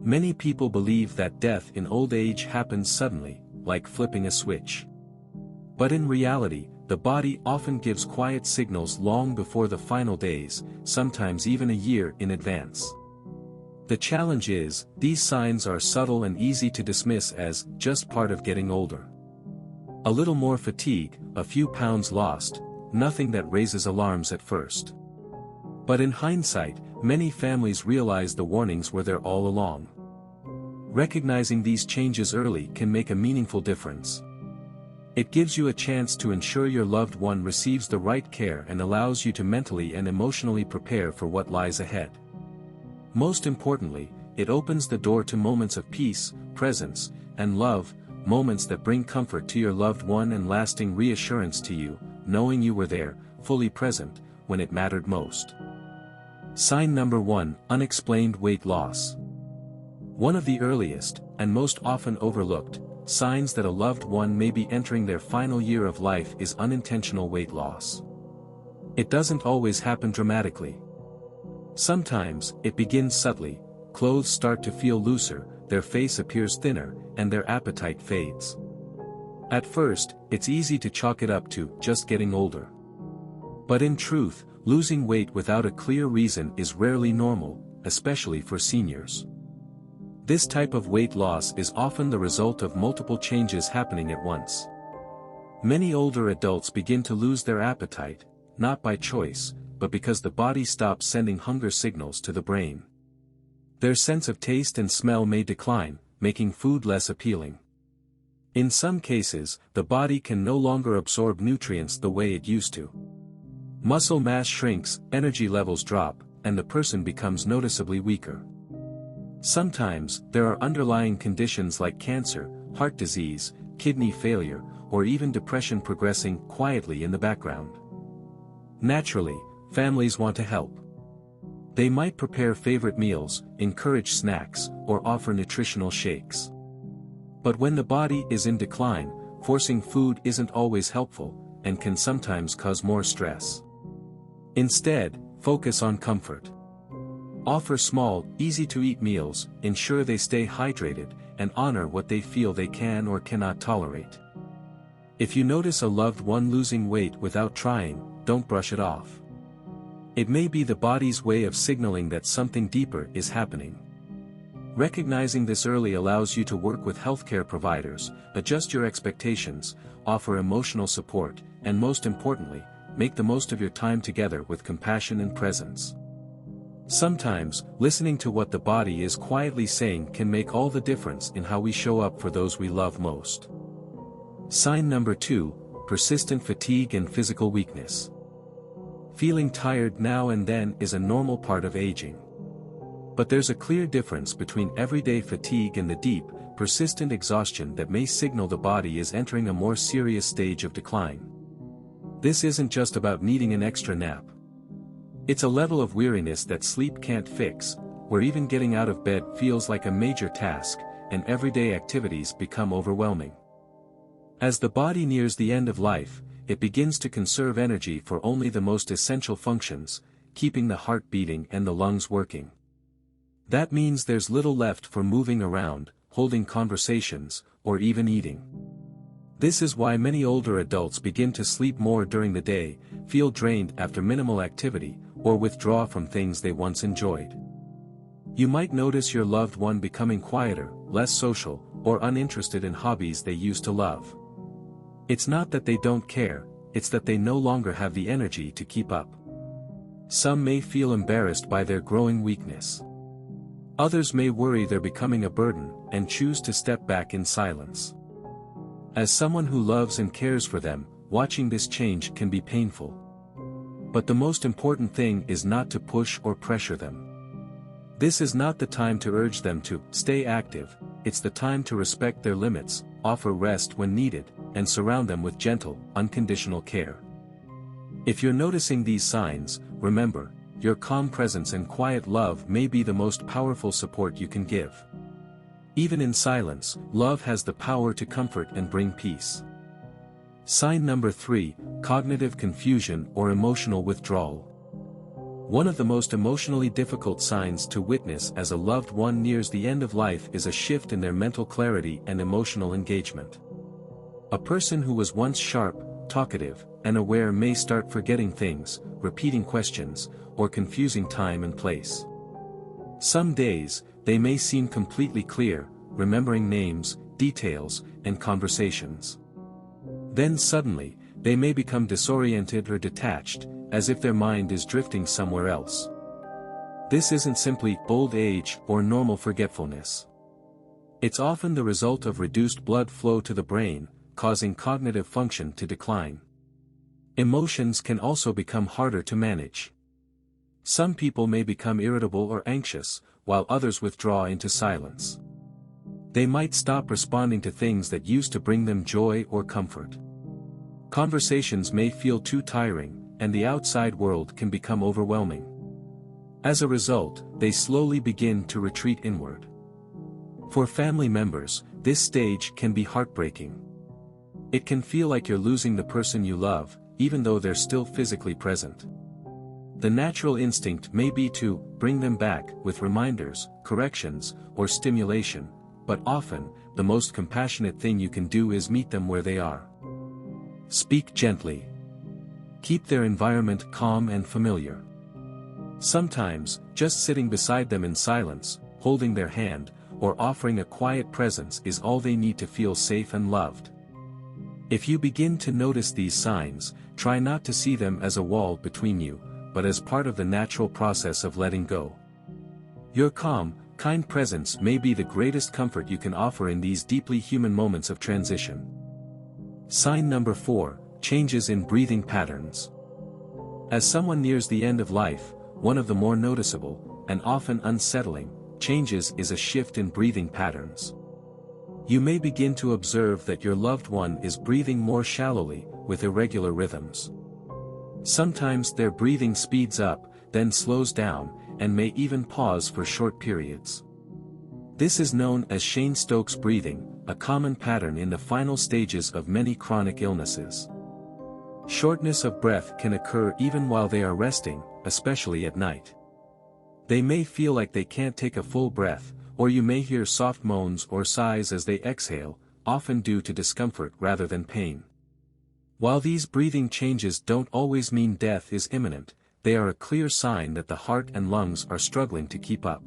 Many people believe that death in old age happens suddenly, like flipping a switch. But in reality, the body often gives quiet signals long before the final days, sometimes even a year in advance. The challenge is, these signs are subtle and easy to dismiss as just part of getting older. A little more fatigue, a few pounds lost, nothing that raises alarms at first. But in hindsight, many families realize the warnings were there all along. Recognizing these changes early can make a meaningful difference. It gives you a chance to ensure your loved one receives the right care and allows you to mentally and emotionally prepare for what lies ahead. Most importantly, it opens the door to moments of peace, presence, and love, moments that bring comfort to your loved one and lasting reassurance to you, knowing you were there, fully present, when it mattered most. Sign number 1, unexplained weight loss. One of the earliest, and most often overlooked, signs that a loved one may be entering their final year of life is unintentional weight loss. It doesn't always happen dramatically. Sometimes, it begins subtly, clothes start to feel looser, their face appears thinner, and their appetite fades. At first, it's easy to chalk it up to just getting older. But in truth, losing weight without a clear reason is rarely normal, especially for seniors. This type of weight loss is often the result of multiple changes happening at once. Many older adults begin to lose their appetite, not by choice, but because the body stops sending hunger signals to the brain. Their sense of taste and smell may decline, making food less appealing. In some cases, the body can no longer absorb nutrients the way it used to. Muscle mass shrinks, energy levels drop, and the person becomes noticeably weaker. Sometimes, there are underlying conditions like cancer, heart disease, kidney failure, or even depression progressing quietly in the background. Naturally, families want to help. They might prepare favorite meals, encourage snacks, or offer nutritional shakes. But when the body is in decline, forcing food isn't always helpful, and can sometimes cause more stress. Instead, focus on comfort. Offer small, easy-to-eat meals, ensure they stay hydrated, and honor what they feel they can or cannot tolerate. If you notice a loved one losing weight without trying, don't brush it off. It may be the body's way of signaling that something deeper is happening. Recognizing this early allows you to work with healthcare providers, adjust your expectations, offer emotional support, and most importantly, make the most of your time together with compassion and presence. Sometimes, listening to what the body is quietly saying can make all the difference in how we show up for those we love most. Sign number 2, persistent fatigue and physical weakness. Feeling tired now and then is a normal part of aging. But there's a clear difference between everyday fatigue and the deep, persistent exhaustion that may signal the body is entering a more serious stage of decline. This isn't just about needing an extra nap. It's a level of weariness that sleep can't fix, where even getting out of bed feels like a major task, and everyday activities become overwhelming. As the body nears the end of life, it begins to conserve energy for only the most essential functions, keeping the heart beating and the lungs working. That means there's little left for moving around, holding conversations, or even eating. This is why many older adults begin to sleep more during the day, feel drained after minimal activity, or withdraw from things they once enjoyed. You might notice your loved one becoming quieter, less social, or uninterested in hobbies they used to love. It's not that they don't care, it's that they no longer have the energy to keep up. Some may feel embarrassed by their growing weakness. Others may worry they're becoming a burden, and choose to step back in silence. As someone who loves and cares for them, watching this change can be painful. But the most important thing is not to push or pressure them. This is not the time to urge them to stay active, it's the time to respect their limits, offer rest when needed, and surround them with gentle, unconditional care. If you're noticing these signs, remember, your calm presence and quiet love may be the most powerful support you can give. Even in silence, love has the power to comfort and bring peace. Sign number 3, cognitive confusion or emotional withdrawal. One of the most emotionally difficult signs to witness as a loved one nears the end of life is a shift in their mental clarity and emotional engagement. A person who was once sharp, talkative, and aware may start forgetting things, repeating questions, or confusing time and place. Some days, they may seem completely clear, remembering names, details, and conversations. Then suddenly, they may become disoriented or detached, as if their mind is drifting somewhere else. This isn't simply old age or normal forgetfulness. It's often the result of reduced blood flow to the brain, causing cognitive function to decline. Emotions can also become harder to manage. Some people may become irritable or anxious, while others withdraw into silence. They might stop responding to things that used to bring them joy or comfort. Conversations may feel too tiring, and the outside world can become overwhelming. As a result, they slowly begin to retreat inward. For family members, this stage can be heartbreaking. It can feel like you're losing the person you love, even though they're still physically present. The natural instinct may be to bring them back with reminders, corrections, or stimulation, but often, the most compassionate thing you can do is meet them where they are. Speak gently. Keep their environment calm and familiar. Sometimes, just sitting beside them in silence, holding their hand, or offering a quiet presence is all they need to feel safe and loved. If you begin to notice these signs, try not to see them as a wall between you, but as part of the natural process of letting go. Your calm, kind presence may be the greatest comfort you can offer in these deeply human moments of transition. Sign number 4, changes in breathing patterns. As someone nears the end of life, one of the more noticeable, and often unsettling, changes is a shift in breathing patterns. You may begin to observe that your loved one is breathing more shallowly, with irregular rhythms. Sometimes their breathing speeds up, then slows down, and may even pause for short periods. This is known as Cheyne-Stokes breathing, a common pattern in the final stages of many chronic illnesses. Shortness of breath can occur even while they are resting, especially at night. They may feel like they can't take a full breath, or you may hear soft moans or sighs as they exhale, often due to discomfort rather than pain. While these breathing changes don't always mean death is imminent, they are a clear sign that the heart and lungs are struggling to keep up.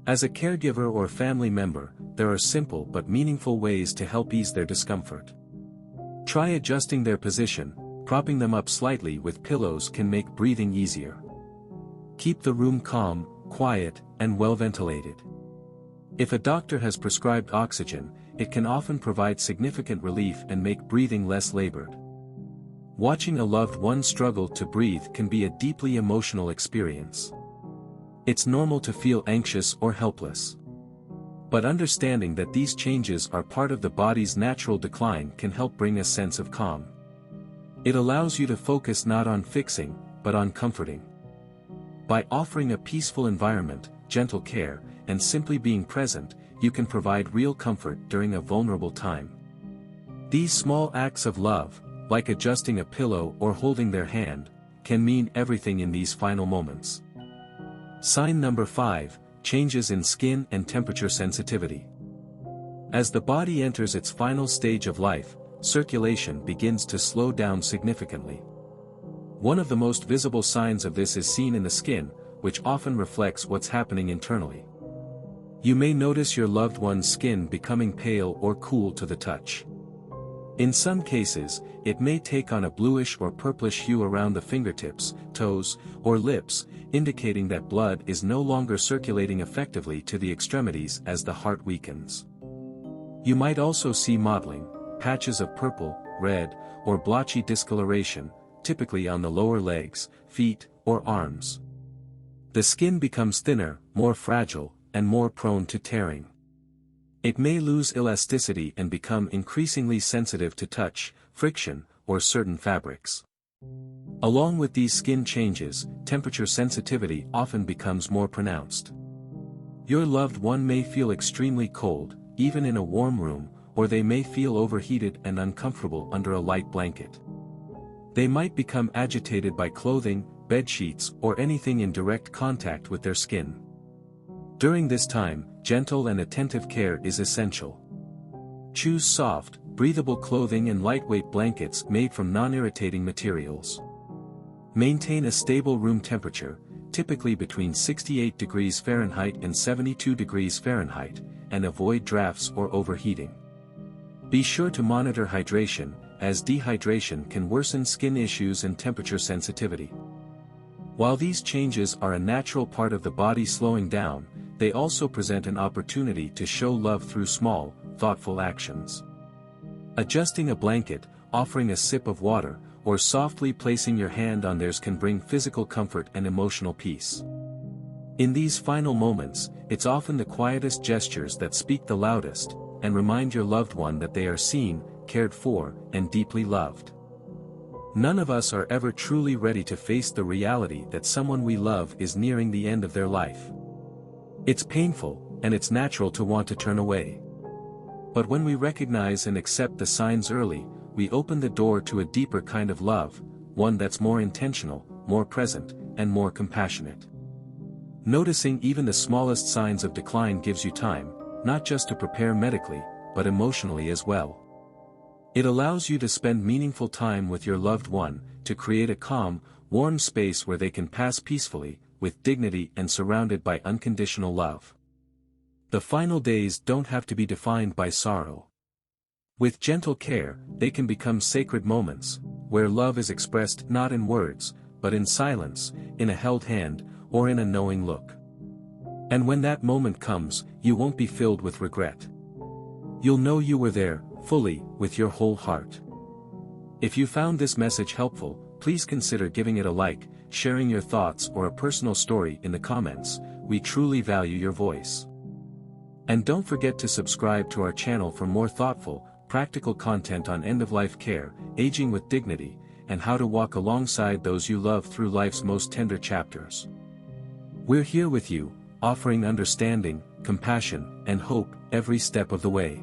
As a caregiver or family member, there are simple but meaningful ways to help ease their discomfort. Try adjusting their position. Propping them up slightly with pillows can make breathing easier. Keep the room calm, quiet, and well ventilated. If a doctor has prescribed oxygen, it can often provide significant relief and make breathing less labored. Watching a loved one struggle to breathe can be a deeply emotional experience. It's normal to feel anxious or helpless. But understanding that these changes are part of the body's natural decline can help bring a sense of calm. It allows you to focus not on fixing, but on comforting. By offering a peaceful environment, gentle care, and simply being present, you can provide real comfort during a vulnerable time. These small acts of love, like adjusting a pillow or holding their hand, can mean everything in these final moments. Sign number 5, changes in skin and temperature sensitivity. As the body enters its final stage of life, circulation begins to slow down significantly. One of the most visible signs of this is seen in the skin, which often reflects what's happening internally. You may notice your loved one's skin becoming pale or cool to the touch. In some cases, it may take on a bluish or purplish hue around the fingertips, toes, or lips, indicating that blood is no longer circulating effectively to the extremities as the heart weakens. You might also see mottling, patches of purple, red, or blotchy discoloration, typically on the lower legs, feet, or arms. The skin becomes thinner, more fragile, and more prone to tearing. It may lose elasticity and become increasingly sensitive to touch, friction, or certain fabrics. Along with these skin changes, temperature sensitivity often becomes more pronounced. Your loved one may feel extremely cold, even in a warm room, or they may feel overheated and uncomfortable under a light blanket. They might become agitated by clothing, bedsheets, or anything in direct contact with their skin. During this time, gentle and attentive care is essential. Choose soft, breathable clothing and lightweight blankets made from non-irritating materials. Maintain a stable room temperature, typically between 68 degrees Fahrenheit and 72 degrees Fahrenheit, and avoid drafts or overheating. Be sure to monitor hydration, as dehydration can worsen skin issues and temperature sensitivity. While these changes are a natural part of the body slowing down, they also present an opportunity to show love through small, thoughtful actions. Adjusting a blanket, offering a sip of water, or softly placing your hand on theirs can bring physical comfort and emotional peace. In these final moments, it's often the quietest gestures that speak the loudest, and remind your loved one that they are seen, cared for, and deeply loved. None of us are ever truly ready to face the reality that someone we love is nearing the end of their life. It's painful, and it's natural to want to turn away. But when we recognize and accept the signs early, we open the door to a deeper kind of love, one that's more intentional, more present, and more compassionate. Noticing even the smallest signs of decline gives you time, not just to prepare medically, but emotionally as well. It allows you to spend meaningful time with your loved one, to create a calm, warm space where they can pass peacefully, with dignity and surrounded by unconditional love. The final days don't have to be defined by sorrow. With gentle care, they can become sacred moments, where love is expressed not in words, but in silence, in a held hand, or in a knowing look. And when that moment comes, you won't be filled with regret. You'll know you were there, fully, with your whole heart. If you found this message helpful, please consider giving it a like, sharing your thoughts or a personal story in the comments. We truly value your voice. And don't forget to subscribe to our channel for more thoughtful, practical content on end-of-life care, aging with dignity, and how to walk alongside those you love through life's most tender chapters. We're here with you, offering understanding, compassion, and hope every step of the way.